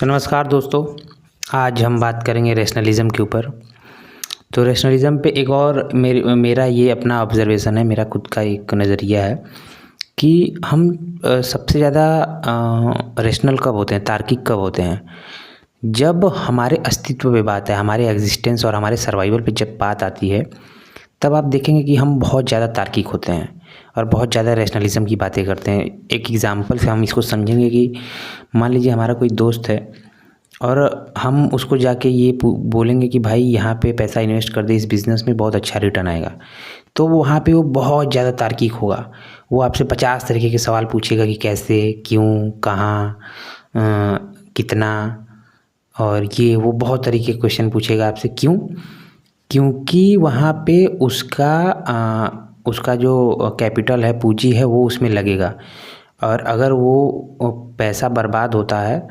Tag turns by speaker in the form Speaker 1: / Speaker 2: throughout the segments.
Speaker 1: तो नमस्कार दोस्तों, आज हम बात करेंगे रैशनलिज़म के ऊपर। तो रैशनलिज़म पे एक और मेरा ये अपना ऑब्ज़र्वेशन है, मेरा खुद का एक नज़रिया है कि हम सबसे ज़्यादा रैशनल कब होते हैं, तार्किक कब होते हैं, जब हमारे अस्तित्व पे बात है, हमारे एग्जिस्टेंस और हमारे सर्वाइवल पे जब बात आती है, तब आप देखेंगे कि हम बहुत ज़्यादा तार्किक होते हैं और बहुत ज़्यादा रैशनलिज़म की बातें करते हैं। एक एग्ज़ाम्पल से हम इसको समझेंगे कि मान लीजिए हमारा कोई दोस्त है और हम उसको जाके ये बोलेंगे कि भाई यहाँ पे पैसा इन्वेस्ट कर दे, इस बिज़नेस में बहुत अच्छा रिटर्न आएगा। तो वहाँ पे वो बहुत ज़्यादा तार्किक होगा। वो आपसे 50 तरीके के सवाल पूछेगा कि कैसे, क्यों, कहाँ, कितना, और ये वो बहुत तरीके के क्वेश्चन पूछेगा आपसे। क्यों? क्योंकि वहाँ पे उसका जो कैपिटल है, पूंजी है, वो उसमें लगेगा और अगर वो पैसा बर्बाद होता है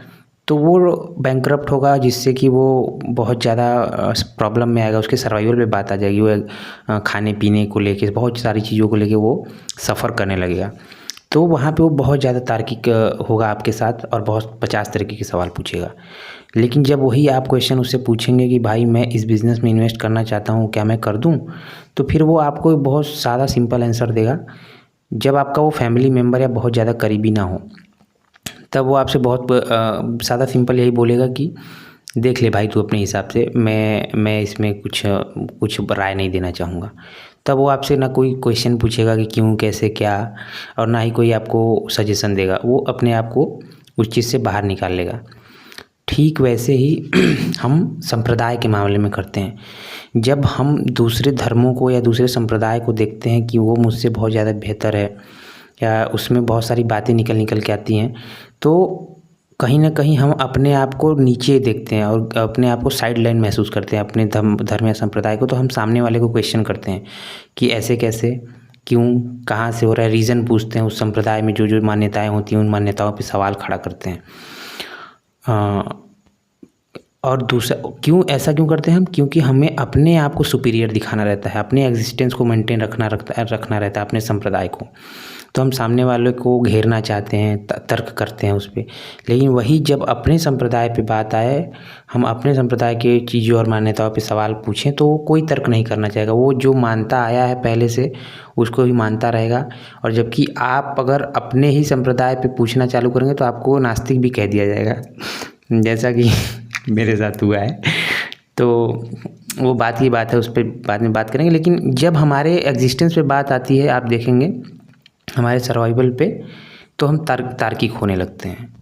Speaker 1: तो वो बैंकरप्ट होगा, जिससे कि वो बहुत ज़्यादा प्रॉब्लम में आएगा, उसके सर्वाइवल पे बात आ जाएगी। वो खाने पीने को लेके, बहुत सारी चीज़ों को लेके वो सफ़र करने लगेगा। तो वहाँ पे वो बहुत ज़्यादा तार्किक होगा आपके साथ और बहुत 50 तरीके के सवाल पूछेगा। लेकिन जब वही आप क्वेश्चन उससे पूछेंगे कि भाई मैं इस बिज़नेस में इन्वेस्ट करना चाहता हूँ, क्या मैं कर दूँ? तो फिर वो आपको बहुत सादा सिंपल आंसर देगा। जब आपका वो फैमिली मेम्बर या बहुत ज़्यादा करीबी ना हो, तब वो आपसे बहुत सादा सिंपल यही बोलेगा कि देख ले भाई तू अपने हिसाब से, मैं इसमें कुछ राय नहीं देना चाहूँगा। तब वो आपसे ना कोई क्वेश्चन पूछेगा कि क्यों, कैसे, क्या, और ना ही कोई आपको सजेशन देगा। वो अपने आप को उस चीज़ से बाहर निकाल लेगा। ठीक वैसे ही हम संप्रदाय के मामले में करते हैं। जब हम दूसरे धर्मों को या दूसरे संप्रदाय को देखते हैं कि वो मुझसे बहुत ज़्यादा बेहतर है या उसमें बहुत सारी बातें निकल के आती हैं, तो कहीं ना कहीं हम अपने आप को नीचे देखते हैं और अपने आप को साइड लाइन महसूस करते हैं अपने धर्म या संप्रदाय को। तो हम सामने वाले को क्वेश्चन करते हैं कि ऐसे कैसे, क्यों, कहाँ से हो रहा है, रीज़न पूछते हैं। उस संप्रदाय में जो जो मान्यताएं होती हैं, उन मान्यताओं पे सवाल खड़ा करते हैं। और दूसरा, क्यों ऐसा क्यों करते हैं हम? क्योंकि हमें अपने आप को सुपीरियर दिखाना रहता है, अपने एग्जिस्टेंस को मेंटेन रखना रहता है, अपने संप्रदाय को। तो हम सामने वाले को घेरना चाहते हैं, तर्क करते हैं उस पर। लेकिन वही जब अपने संप्रदाय पे बात आए, हम अपने संप्रदाय के चीज़ों और मान्यताओं पे सवाल पूछें, तो वो कोई तर्क नहीं करना चाहेगा। वो जो मानता आया है पहले से, उसको ही मानता रहेगा। और जबकि आप अगर अपने ही संप्रदाय पे पूछना चालू करेंगे तो आपको नास्तिक भी कह दिया जाएगा, जैसा कि मेरे साथ हुआ है। तो वो बात की बात है, उस पर बाद में बात करेंगे। लेकिन जब हमारे एग्जिस्टेंस पे बात आती है, आप देखेंगे हमारे सर्वाइवल पे, तो हम तार्किक होने लगते हैं।